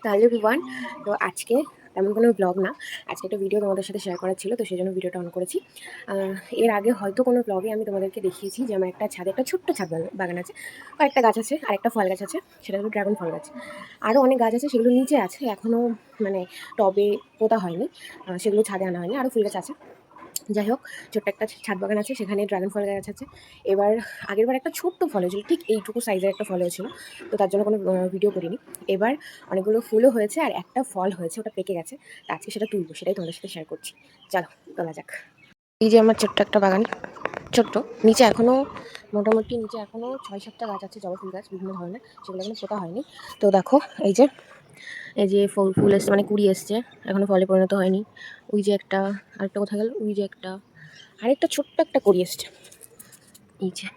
তো hello everyone. তো আজকে তেমন কোনো ব্লগ না, আজকে একটা ভিডিও তোমাদের সাথে শেয়ার করার ছিল, তো সেই জন্য ভিডিওটা অন করেছি। এর আগে হয়তো কোনো ব্লগে আমি তোমাদেরকে দেখিয়েছি যে আমার একটা ছাদে একটা ছোট্ট ছাদ বাগান আছে, কয়েকটা গাছ আছে আর একটা ফল গাছ আছে, সেটা হলো ড্রাগন ফল গাছ। আরও অনেক গাছ আছে, সেগুলো নিচে আছে এখনও, মানে টবে পোতা হয়নি, সেগুলো ছাদে আনা হয়নি। আরও ফুল গাছ আছে। যাই হোক, ছোট্ট একটা ছাদ বাগান আছে, সেখানে ড্রাগন ফল গাছ আছে। এবার আগেরবার একটা ছোট্ট ফল হয়েছিল, ঠিক এইটুকু সাইজের একটা ফল হয়েছিল, তো তার জন্য কোনো ভিডিও করিনি। এবার অনেকগুলো ফুলও হয়েছে আর একটা ফল হয়েছে, ওটা পেকে গেছে। তো আজকে সেটা তুলবো, সেটাই তোমাদের সাথে শেয়ার করছি। চলো তোলা যাক। এই যে আমার ছোট্ট একটা বাগান, ছোট্ট। নিচে এখনও মোটামুটি নিচে এখনও 6-7টা গাছ আছে, জবা ফুল গাছ বিভিন্ন ধরনের, সেগুলো এখনো পোতা হয়নি। তো দেখো এই যে ফুল এসছে, মানে কুড়ি এসছে, এখনো ফলে পরিণত হয়নি। ওই যে একটা, আরেকটা কোথায় গেল, ওই যে একটা, আরেকটা ছোট্ট একটা কুড়ি এসছে। এই যে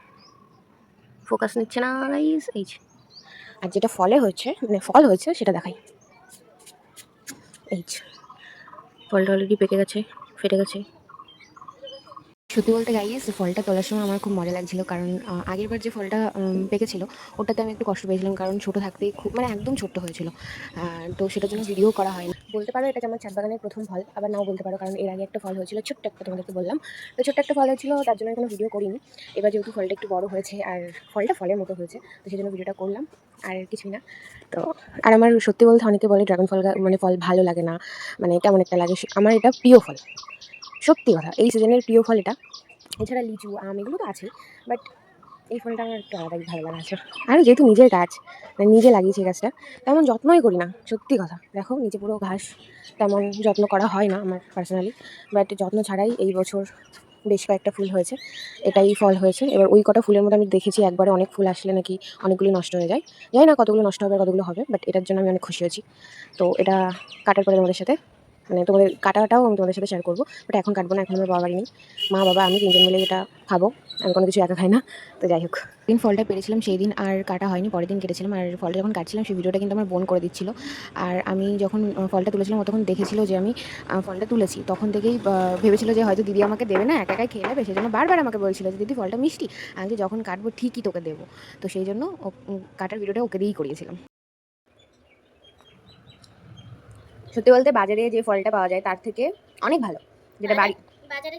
ফোকাস নিচ্ছে না গাইস, এই যে। আর যেটা ফলে হচ্ছে, মানে ফল হয়েছে সেটা দেখাই। এই যে ফলটা অলরেডি পেকে গেছে, ফেটে গেছে। সত্যি বলতে গাইস, ফলটা তোলার সময় আমার খুব মজা লাগছিল, কারণ আগেরবার যে ফলটা পেকেছিল ওটাতে আমি একটু কষ্ট পেয়েছিলাম, কারণ ছোটো থাকতেই খুব, মানে একদম ছোট্ট হয়েছিল। তো সেটার জন্য ভিডিও করা হয়নি। বলতে পারো এটা আমার ছাদ বাগানের প্রথম ফল, আবার নাও বলতে পারো, কারণ এর আগে একটা ফল হয়েছিল ছোট্ট একটা, তোমাদেরকে বললাম। তো ছোট্ট একটা ফল হয়েছিল, তার জন্য কোনো ভিডিও করিনি। এবার যেহেতু ফলটা একটু বড় হয়েছে আর ফলটা ফলের মতো হয়েছে, তো সেই জন্য ভিডিওটা করলাম, আর কিছুই না। তো আর আমার সত্যি বলতে অনেকে বলে ড্রাগন ফল মানে ফল ভালো লাগে না, মানে কেমন একটা লাগে। আমার এটা প্রিয় ফল, সত্যি কথা, এই সিজনের প্রিয় ফল এটা। এছাড়া লিচু, আম, এগুলো তো আছে, বাট এই ফলটা আমার একটু আলাদাই ভালো লাগা আছে। আর যেহেতু নিজের গাছ, মানে নিজে লাগিয়েছি গাছটা, তেমন যত্নই করি না, সত্যি কথা। দেখো নিচে পুরো ঘাস, তেমন যত্ন করা হয় না আমার পার্সোনালি, বাট যত্ন ছাড়াই এই বছর বেশ কয়েকটা ফুল হয়েছে, এটাই ফল হয়েছে। এবার ওই কটা ফুলের মধ্যে আমি দেখেছি একবারে অনেক ফুল আসলে নাকি অনেকগুলি নষ্ট হয়ে যায়। জানি না কতগুলো নষ্ট হবে আর কতগুলো হবে, বাট এটার জন্য আমি অনেক খুশি হয়েছি। তো এটা কাটার পরে তোমাদের সাথে, মানে তোমাদের কাটাটাও আমি তোমাদের সাথে শেয়ার করবো, বাট এখন কাটবো না, এখন আমার বাবা বাড়ি নেই। মা বাবা আমি তিনজন মিলে এটা খাবো, আমি কোনো কিছু একা খাই না। তো যাই হোক, দিন ফলটা পেরেছিলাম সেই দিন আর কাটা হয়নি, পরের দিন কেটেছিলাম। আর ফলটা যখন কাটছিলাম সেই ভিডিওটা কিন্তু আমার বোন করে দিচ্ছিল। আর আমি যখন ফলটা তুলেছিলাম ও তখন দেখেছিল যে আমি ফলটা তুলেছি, তখন থেকেই ভেবেছিল যে হয়তো দিদি আমাকে দেবে না, একা একাই খেয়ে নেবে, সেই জন্য বারবার আমাকে বলছিল যে দিদি ফলটা মিষ্টি, আমি যে যখন কাটবো ঠিকই তোকে দেবো। তো সেই জন্য কাটার ভিডিওটা ওকে দিয়েই করিয়েছিলাম। সত্যি বলতে বাজারে যে ফলটা পাওয়া যায় তার থেকে অনেক ভালো, যেটা বাড়ি বাজারে